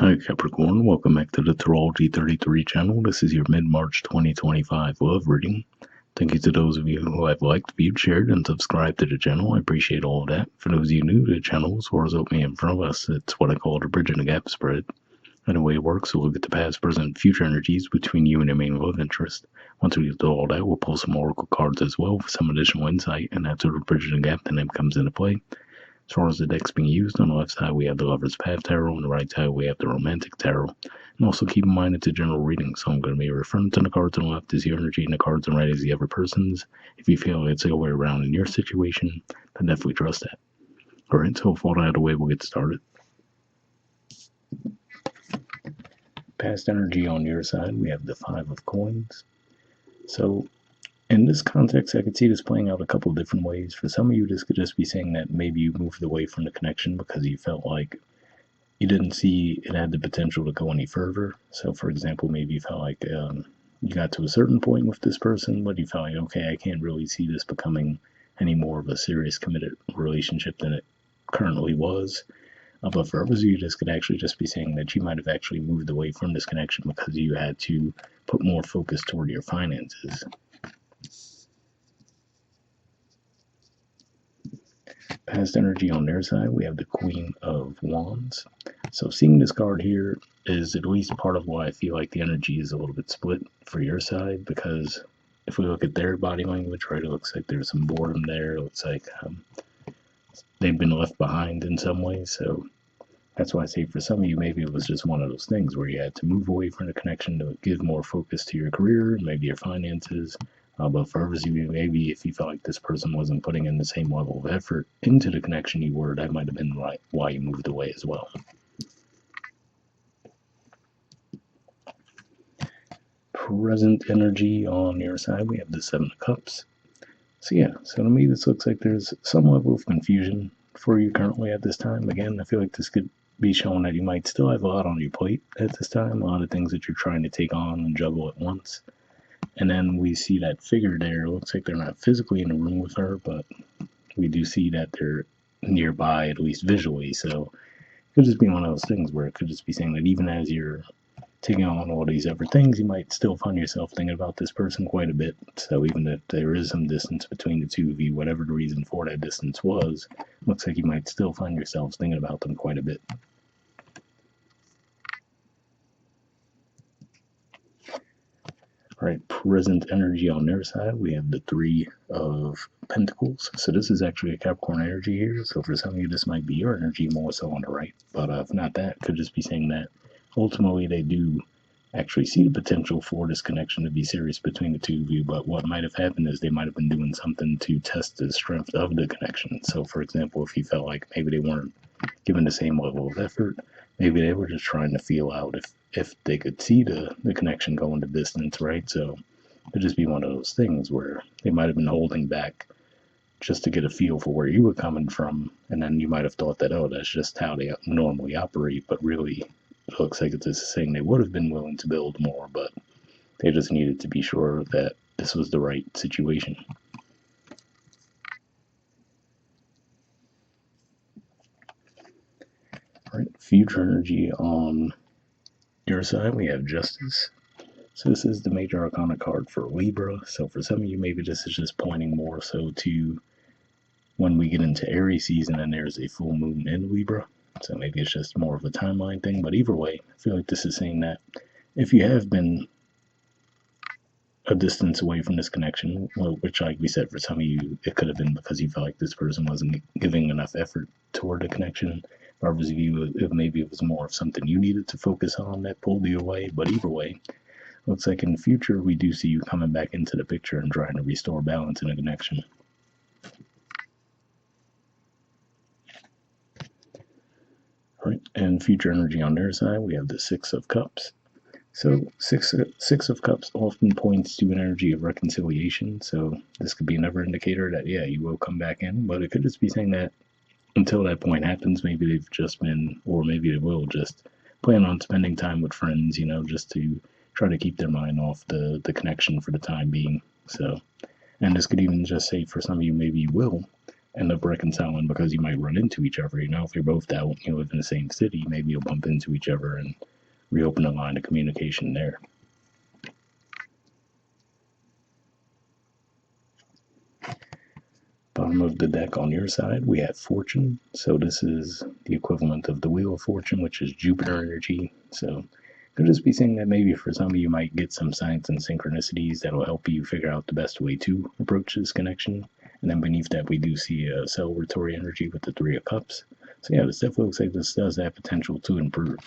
Hi Capricorn, welcome back to the Astrology 33 channel. This is your mid-March 2025 love reading. Thank you to those of you who have liked, viewed, shared, and subscribed to the channel. I appreciate all of that. For those of you new to the channel, as far as opening in front of us, it's what I call the bridging the gap spread. And the way it works, we'll look at the past, present, future energies between you and your main love interest. Once we get to all that, we'll pull some oracle cards as well for some additional insight, and that's where the bridging the gap then comes into play. As far as the decks being used, on the left side we have the Lover's Path Tarot, on the right side we have the Romantic Tarot. And also keep in mind it's a general reading, so I'm going to be referring to the cards on the left as your energy and the cards on the right as the other person's. If you feel it's the other way around in your situation, then definitely trust that. Alright, so with all that out of the way, we'll get started. Past energy on your side, we have the Five of Coins. So in this context, I could see this playing out a couple of different ways. For some of you, this could just be saying that maybe you moved away from the connection because you felt like you didn't see it had the potential to go any further. So, for example, maybe you felt like you got to a certain point with this person, but you felt like, okay, I can't really see this becoming any more of a serious, committed relationship than it currently was. But for others of you, this could actually just be saying that you might have actually moved away from this connection because you had to put more focus toward your finances. Past energy on their side, we have the Queen of Wands. So seeing this card here is at least part of why I feel like the energy is a little bit split for your side, because if we look at their body language, right, it looks like there's some boredom there. It looks like they've been left behind in some ways. So that's why I say for some of you, maybe it was just one of those things where you had to move away from the connection to give more focus to your career, maybe your finances. But for others of you, maybe if you felt like this person wasn't putting in the same level of effort into the connection you were, that might have been why you moved away as well. Present energy on your side, we have the Seven of Cups. So yeah, so to me this looks like there's some level of confusion for you currently at this time. Again, I feel like this could be showing that you might still have a lot on your plate at this time, a lot of things that you're trying to take on and juggle at once. And then we see that figure there. It looks like they're not physically in the room with her, but we do see that they're nearby, at least visually. So it could just be one of those things where it could just be saying that even as you're taking on all these other things, you might still find yourself thinking about this person quite a bit. So even if there is some distance between the two of you, whatever the reason for that distance was, looks like you might still find yourselves thinking about them quite a bit. Right, present energy on their side, we have the Three of Pentacles. So this is actually a Capricorn energy here. So for some of you, this might be your energy more so on the right. But if not that, could just be saying that ultimately they do actually see the potential for this connection to be serious between the two of you. But what might have happened is they might have been doing something to test the strength of the connection. So for example, if you felt like maybe they weren't giving the same level of effort, maybe they were just trying to feel out if they could see the connection going the distance, right? So it could just be one of those things where they might have been holding back just to get a feel for where you were coming from, and then you might have thought that, oh, that's just how they normally operate, but really it looks like it's just saying they would have been willing to build more, but they just needed to be sure that this was the right situation. All right, future energy on your side, we have Justice. So this is the major arcana card for Libra. So for some of you, maybe this is just pointing more so to when we get into Aries season and there's a full moon in Libra. So maybe it's just more of a timeline thing. But either way, I feel like this is saying that if you have been a distance away from this connection, which, like we said, for some of you, it could have been because you felt like this person wasn't giving enough effort toward the connection. For others of you, maybe it was more of something you needed to focus on that pulled you away. But either way, looks like in the future, we do see you coming back into the picture and trying to restore balance in a connection. All right, and future energy on their side, we have the Six of Cups. So six of Cups often points to an energy of reconciliation. So this could be another indicator that, yeah, you will come back in. But it could just be saying that until that point happens, maybe they've just been, or maybe they will just plan on spending time with friends, just to try to keep their mind off the connection for the time being. So, and this could even just say for some of you, maybe you will end up reconciling because you might run into each other. If you're both out, you live in the same city, maybe you'll bump into each other and reopen a line of communication there. Bottom of the deck on your side, we have Fortune. So this is the equivalent of the Wheel of Fortune, which is Jupiter energy. So could just be saying that maybe for some of you might get some signs and synchronicities that'll help you figure out the best way to approach this connection. And then beneath that, we do see a celebratory energy with the Three of Cups. So yeah, this definitely looks like this does have potential to improve.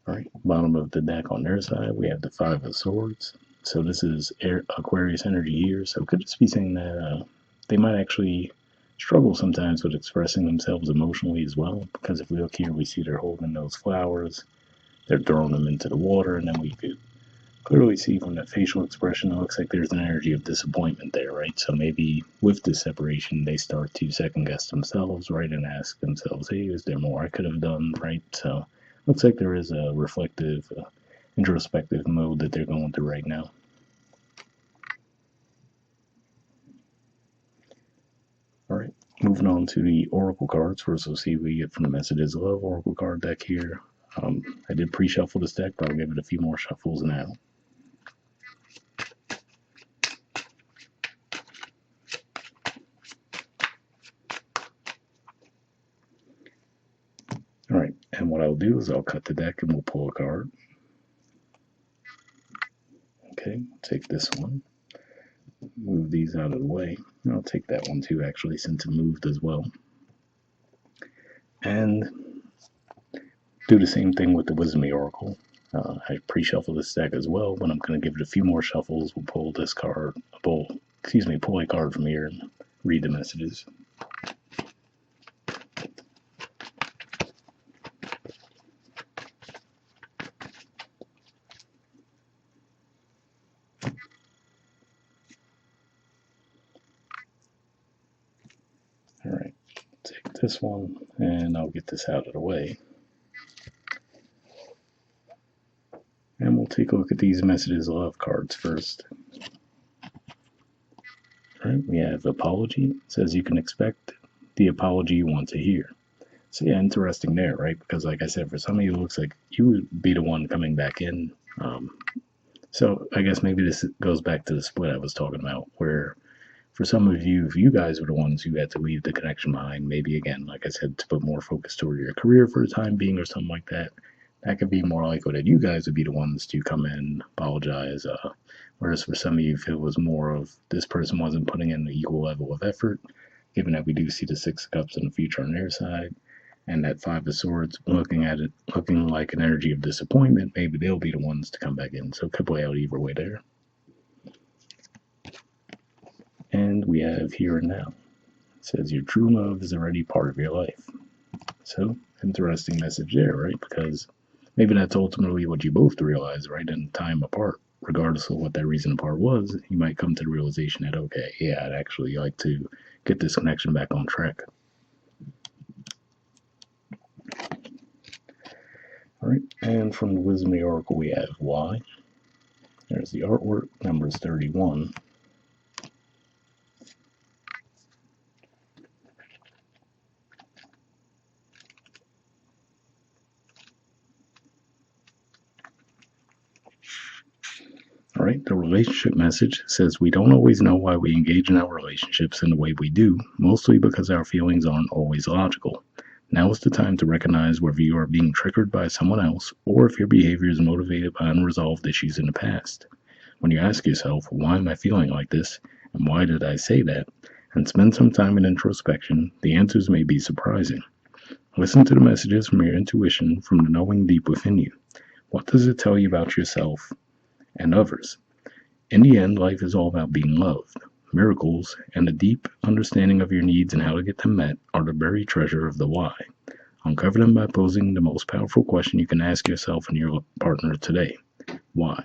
All right, bottom of the deck on their side, we have the Five of Swords. So this is Aquarius energy here. So it could just be saying that they might actually struggle sometimes with expressing themselves emotionally as well. Because if we look here, we see they're holding those flowers, they're throwing them into the water, and then we could clearly see from that facial expression, it looks like there's an energy of disappointment there, right? So maybe with this separation, they start to second guess themselves, right, and ask themselves, hey, is there more I could have done, right? So looks like there is a reflective, introspective mode that they're going through right now. All right, moving on to the Oracle cards. First, we'll see what we get from the Messages of Love Oracle card deck here. I did pre-shuffle this deck, but I'll give it a few more shuffles now. All right, and what I'll do is I'll cut the deck and we'll pull a card. Okay, take this one. Move these out of the way. I'll take that one too, actually, since it moved as well. And do the same thing with the Wisdom Oracle. I pre-shuffle this deck as well, but I'm going to give it a few more shuffles. We'll pull this card, pull a card from here and read the messages. All right, take this one, and I'll get this out of the way. And we'll take a look at these Messages of Love cards first. All right, we have Apology. It says you can expect the apology you want to hear. So yeah, interesting there, right? Because like I said, for some of you, it looks like you would be the one coming back in. So I guess maybe this goes back to the split I was talking about, where for some of you, if you guys were the ones who had to leave the connection behind, maybe again, like I said, to put more focus toward your career for the time being or something like that, that could be more likely that you guys would be the ones to come in, apologize. Whereas for some of you, if it was more of this person wasn't putting in the equal level of effort, given that we do see the Six of Cups in the future on their side, and that Five of Swords looking at it, looking like an energy of disappointment, maybe they'll be the ones to come back in. So it could play out either way there. And we have Here and Now. It says your true love is already part of your life. So interesting message there, right? Because maybe that's ultimately what you both realize, right? In time apart, regardless of what that reason apart was, you might come to the realization that, okay, yeah, I'd actually like to get this connection back on track. All right, and from the Wisdom of the Oracle, we have Why. There's the artwork, numbers 31. All right, the relationship message says we don't always know why we engage in our relationships in the way we do, mostly because our feelings aren't always logical. Now is the time to recognize whether you are being triggered by someone else or if your behavior is motivated by unresolved issues in the past. When you ask yourself, why am I feeling like this, and why did I say that, and spend some time in introspection, the answers may be surprising. Listen to the messages from your intuition, from the knowing deep within you. What does it tell you about yourself and others? In the end, life is all about being loved. Miracles and a deep understanding of your needs and how to get them met are the very treasure of the why. Uncover them by posing the most powerful question you can ask yourself and your partner today. Why?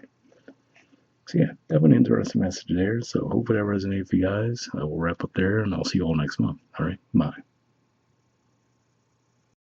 So yeah, definitely an interesting message there. So hopefully that resonated for you guys. I will wrap up there and I'll see you all next month. All right, bye.